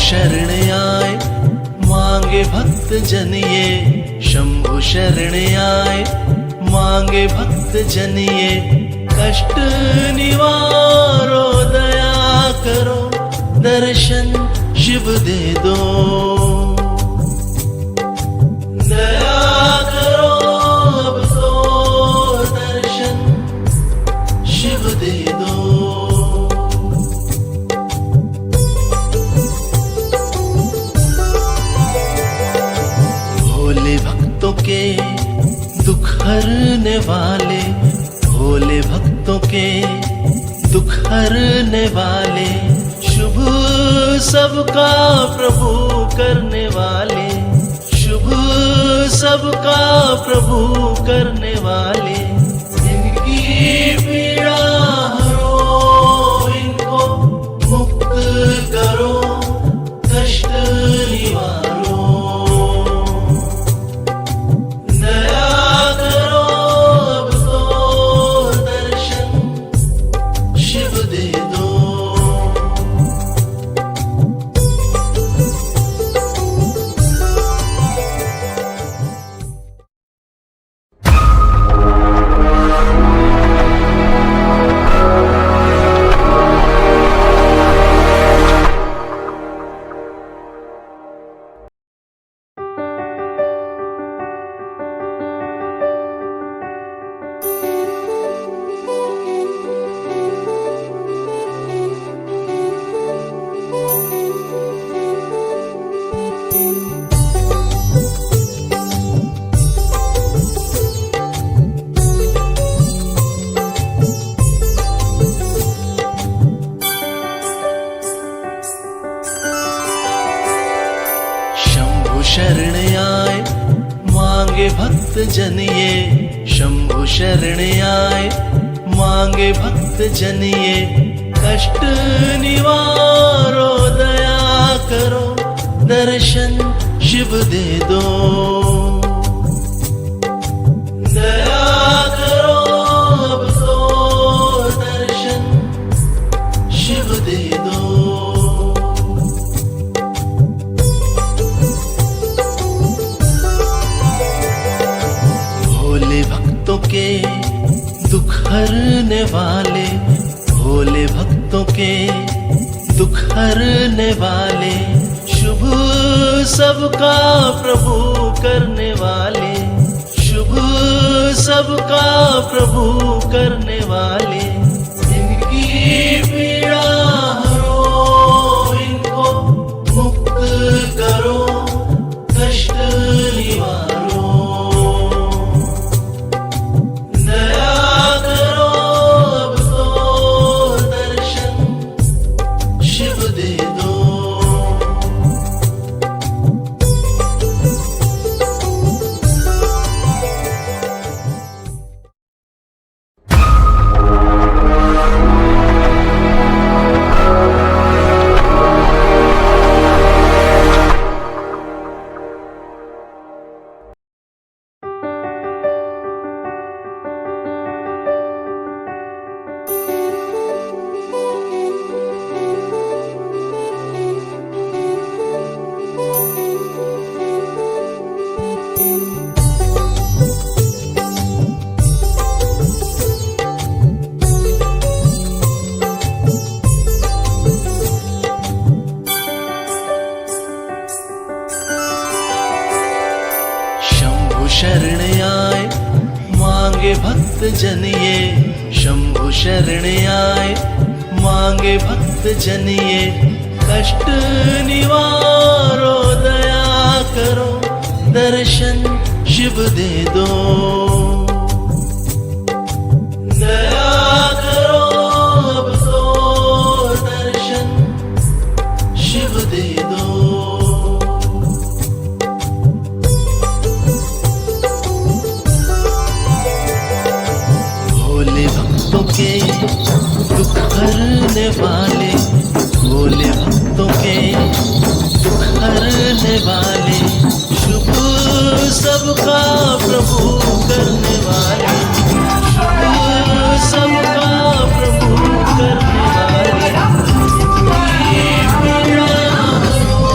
शरण आए मांगे भक्त जन ये, शंभु शरण आए मांगे भक्त जन ये। कष्ट निवारो दया करो, दर्शन शिव दे दो। दया करो अब तो दर्शन शिव दे दो। भोले भक्तों के दुख हरने वाले, भोले भक्तों के दुख हरने वाले, शुभ सबका प्रभु करने वाले, शुभ सबका प्रभु करने वाले। इनकी पीड़ा हरो, इनको मुक्त करो, कष्ट निवारो। दया करो अब तो दर्शन शिव दे दो। शरण आए मांगे भक्त जन ये, शंभु शरण आए मांगे भक्त जन ये। कष्ट निवारो दया करो, दर्शन शिव दे दो। दया करो अब तो दर्शन शिव दे दो। भोले भक्तों के दुख हरने वाले, भोले भक्तों के दुख हरने वाले, शुभ सबका प्रभु करने वाले, शुभ सबका प्रभु करने वाले। इनकी पीड़ा हरो, इनको मुक्त करो, कष्ट निवारो। शरण आए मांगे भक्त जन ये, शंभु शरण आए मांगे भक्त जन ये। कष्ट निवारो दया करो, दर्शन शिव दे दो। दया करो अब तो दर्शन शिव दे दो। भोले भक्तों के दुख हरने वाले, भोले भक्तों के दुख हरने वाले, शुभ सबका प्रभु करने वाले, शुभ सबका प्रभु करने वाले। पीड़ा हरो,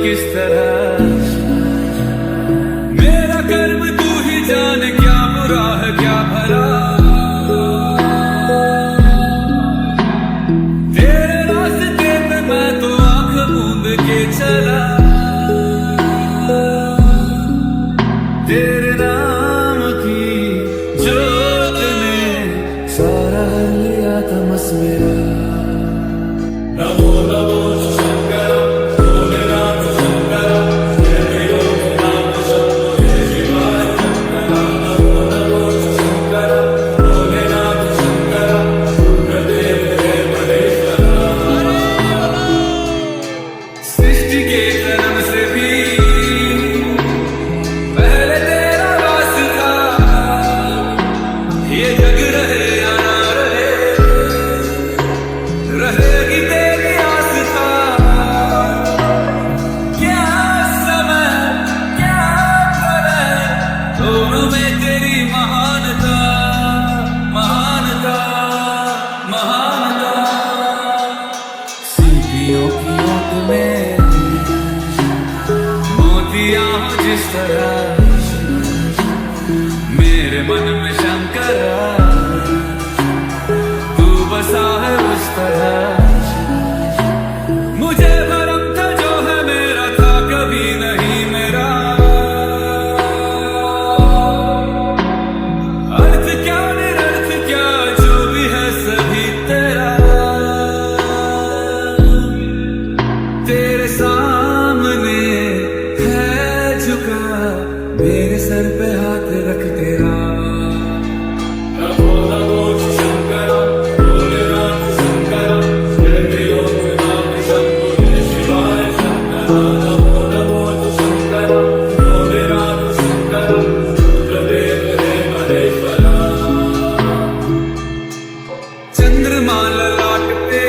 किस तरह। मेरा कर्म तू ही जाने, क्या बुरा है क्या भला। तेरे रास्ते पे मैं तो आंख मूंद के चला। तेरे नाम की जोत ने सारा लिया तमस मेरा। नमो नमो शंकर भोलेनाथ शंकर, जय योगनाथ शंभो जय शिवाय शंकर। नमो नमो शंकर भोलेनाथ शंकर, गुरुदेव जय महेश्वरा। सृष्टि के जन्म से भी पहले तेरा वास था। ये जग रहे या ना रहे, रहेगी तेरी आस्था। क्या समय क्या पलय, दोनों में तेरी महानता महानता महानता। सीपियों की आंख में मोतियां हो जिस तरह, मेरे मन में शंकर तू बसा है उस तरह। मुझे भरम था जो है मेरा था कभी नहीं मेरा। अर्थ क्या निरर्थ क्या जो भी है सभी तेरा। तेरे सामने है झुका, मेरे सर पे हाथ रख तेरा। नमो नमो शंकर भोलेनाथ शंकर, जय योगनाथ शंभो जय शिवाय शंकर। नमो नमो शंकर भोलेनाथ शंकर, गुरुदेव जय महेश्वरा। चंद्रमा ललाट पे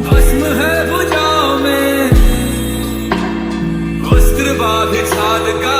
भस्म है भुजाओं में, वस्त्र बांधे साध का